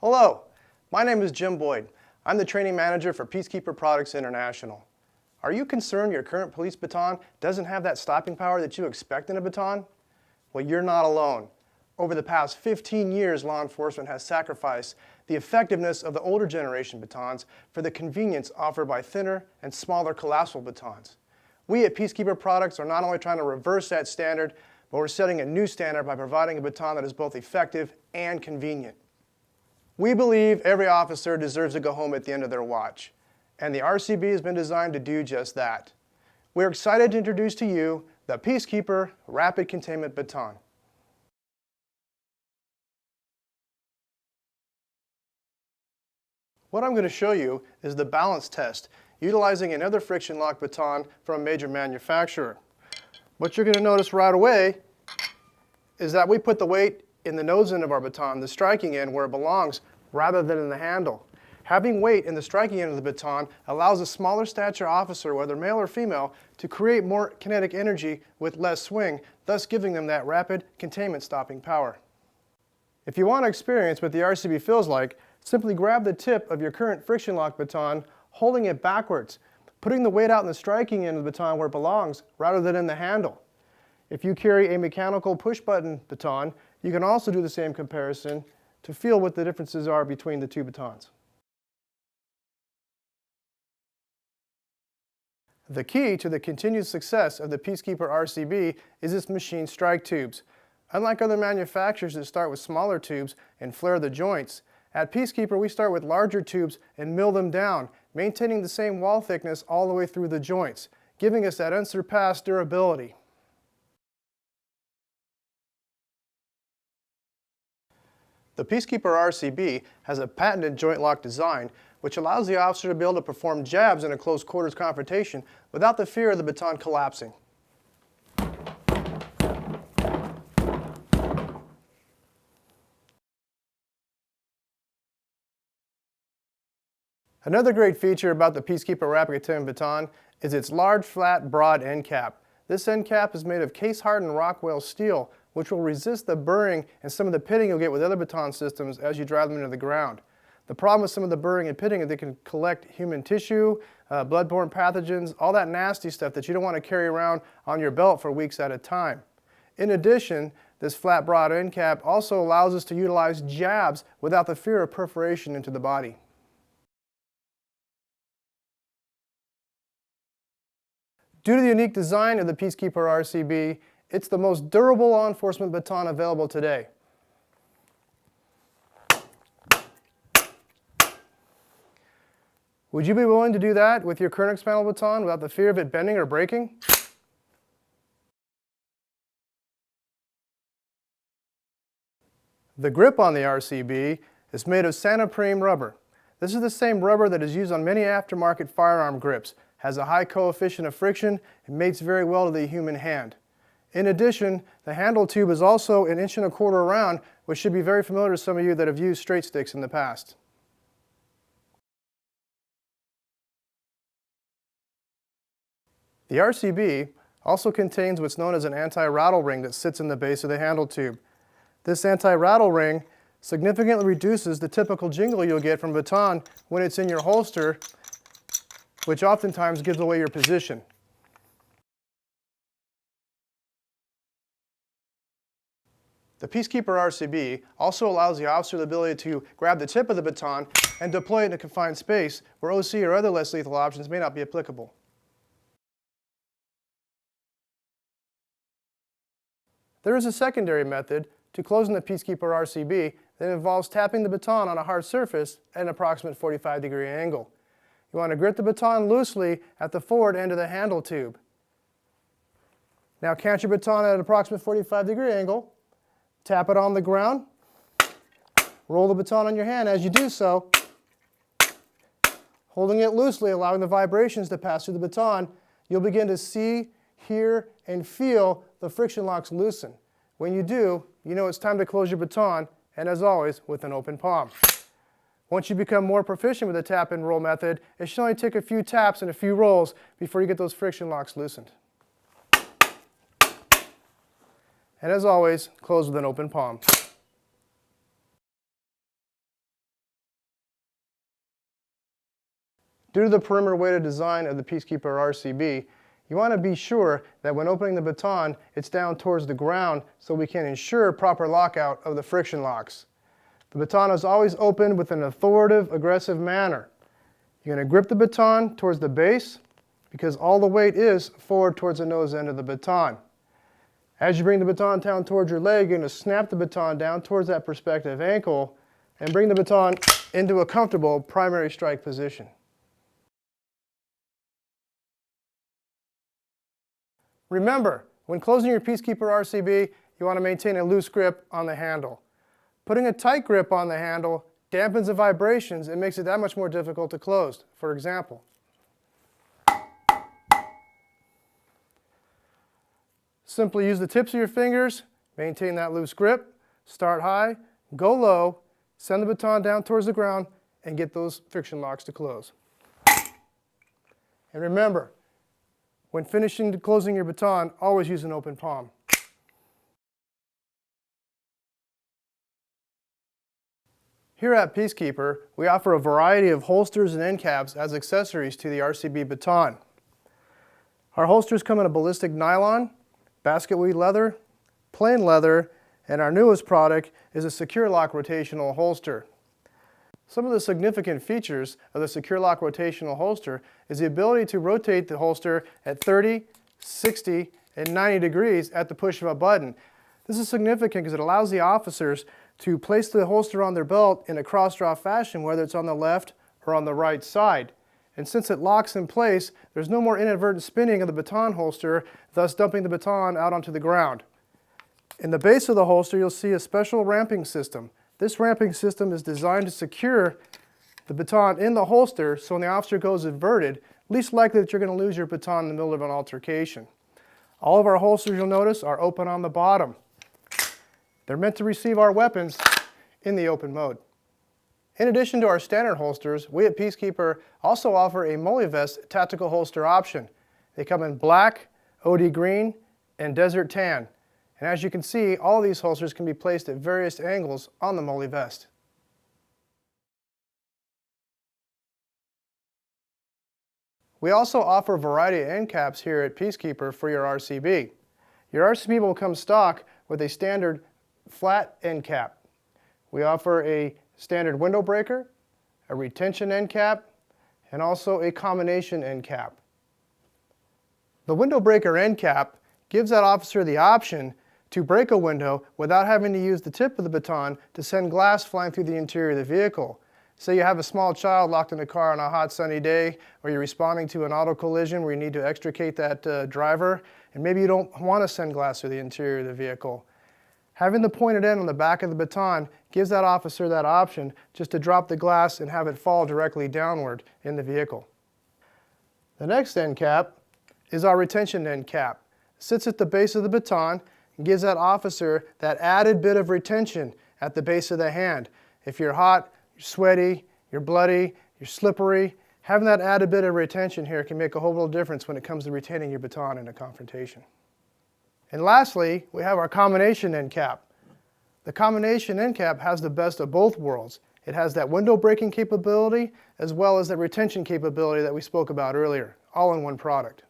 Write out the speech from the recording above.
Hello, my name is Jim Boyd. I'm the training manager for Peacekeeper Products International. Are you concerned your current police baton doesn't have that stopping power that you expect in a baton? Well, you're not alone. Over the past 15 years, law enforcement has sacrificed the effectiveness of the older generation batons for the convenience offered by thinner and smaller collapsible batons. We at Peacekeeper Products are not only trying to reverse that standard, but we're setting a new standard by providing a baton that is both effective and convenient. We believe every officer deserves to go home at the end of their watch, and the RCB has been designed to do just that. We're excited to introduce to you the Peacekeeper Rapid Containment Baton. What I'm going to show you is the balance test utilizing another friction lock baton from a major manufacturer. What you're going to notice right away is that we put the weight in the nose end of our baton, the striking end, where it belongs, rather than in the handle. Having weight in the striking end of the baton allows a smaller stature officer, whether male or female, to create more kinetic energy with less swing, thus giving them that rapid containment stopping power. If you want to experience what the RCB feels like, simply grab the tip of your current friction lock baton, holding it backwards, putting the weight out in the striking end of the baton where it belongs, rather than in the handle. If you carry a mechanical push-button baton, you can also do the same comparison to feel what the differences are between the two batons. The key to the continued success of the Peacekeeper RCB is its machine strike tubes. Unlike other manufacturers that start with smaller tubes and flare the joints, at Peacekeeper we start with larger tubes and mill them down, maintaining the same wall thickness all the way through the joints, giving us that unsurpassed durability. The Peacekeeper RCB has a patented joint lock design which allows the officer to be able to perform jabs in a close quarters confrontation without the fear of the baton collapsing. Another great feature about the Peacekeeper Rapid Containment Baton is its large, flat, broad end cap. This end cap is made of case-hardened Rockwell steel, which will resist the burring and some of the pitting you'll get with other baton systems as you drive them into the ground. The problem with some of the burring and pitting is they can collect human tissue, bloodborne pathogens, all that nasty stuff that you don't want to carry around on your belt for weeks at a time. In addition, this flat, broad end cap also allows us to utilize jabs without the fear of perforation into the body. Due to the unique design of the Peacekeeper RCB, it's the most durable law enforcement baton available today. Would you be willing to do that with your current expandable baton without the fear of it bending or breaking? The grip on the RCB is made of Sanapreme rubber. This is the same rubber that is used on many aftermarket firearm grips, has a high coefficient of friction, and mates very well to the human hand. In addition, the handle tube is also 1.25 inches round, which should be very familiar to some of you that have used straight sticks in the past. The RCB also contains what's known as an anti-rattle ring that sits in the base of the handle tube. This anti-rattle ring significantly reduces the typical jingle you'll get from a baton when it's in your holster, which oftentimes gives away your position. The Peacekeeper RCB also allows the officer the ability to grab the tip of the baton and deploy it in a confined space where OC or other less lethal options may not be applicable. There is a secondary method to closing the Peacekeeper RCB that involves tapping the baton on a hard surface at an approximate 45-degree angle. You want to grip the baton loosely at the forward end of the handle tube. Now count your baton at an approximate 45-degree angle, tap it on the ground, roll the baton on your hand as you do so, holding it loosely, allowing the vibrations to pass through the baton. You'll begin to see, hear, and feel the friction locks loosen. When you do, you know it's time to close your baton, and as always, with an open palm. Once you become more proficient with the tap and roll method, it should only take a few taps and a few rolls before you get those friction locks loosened. And as always, close with an open palm. Due to the perimeter weighted design of the Peacekeeper RCB, you want to be sure that when opening the baton, it's down towards the ground so we can ensure proper lockout of the friction locks. The baton is always opened with an authoritative, aggressive manner. You're going to grip the baton towards the base because all the weight is forward towards the nose end of the baton. As you bring the baton down towards your leg, you're going to snap the baton down towards that prospective ankle and bring the baton into a comfortable primary strike position. Remember, when closing your Peacekeeper RCB, you want to maintain a loose grip on the handle. Putting a tight grip on the handle dampens the vibrations and makes it that much more difficult to close. For example, simply use the tips of your fingers, maintain that loose grip, start high, go low, send the baton down towards the ground, and get those friction locks to close. And remember, when finishing closing your baton, always use an open palm. Here at Peacekeeper, we offer a variety of holsters and end caps as accessories to the RCB baton. Our holsters come in a ballistic nylon, basket weave leather, plain leather, and our newest product is a secure lock rotational holster. Some of the significant features of the secure lock rotational holster is the ability to rotate the holster at 30, 60, and 90 degrees at the push of a button. This is significant because it allows the officers to place the holster on their belt in a cross-draw fashion, whether it's on the left or on the right side. And since it locks in place, there's no more inadvertent spinning of the baton holster, thus dumping the baton out onto the ground. In the base of the holster, you'll see a special ramping system. This ramping system is designed to secure the baton in the holster so when the officer goes inverted, least likely that you're going to lose your baton in the middle of an altercation. All of our holsters, you'll notice, are open on the bottom. They're meant to receive our weapons in the open mode. In addition to our standard holsters, we at Peacekeeper also offer a MulliVest tactical holster option. They come in black, OD green, and desert tan. And as you can see, all of these holsters can be placed at various angles on the MulliVest. We also offer a variety of end caps here at Peacekeeper for your RCB. Your RCB will come stock with a standard flat end cap. We offer a standard window breaker, a retention end cap, and also a combination end cap. The window breaker end cap gives that officer the option to break a window without having to use the tip of the baton to send glass flying through the interior of the vehicle. Say you have a small child locked in a car on a hot sunny day, or you're responding to an auto collision where you need to extricate that driver, and maybe you don't want to send glass through the interior of the vehicle. Having the pointed end on the back of the baton gives that officer that option just to drop the glass and have it fall directly downward in the vehicle. The next end cap is our retention end cap. It sits at the base of the baton and gives that officer that added bit of retention at the base of the hand. If you're hot, you're sweaty, you're bloody, you're slippery, having that added bit of retention here can make a whole little difference when it comes to retaining your baton in a confrontation. And lastly, we have our combination end cap. The combination end cap has the best of both worlds. It has that window breaking capability as well as that retention capability that we spoke about earlier, all in one product.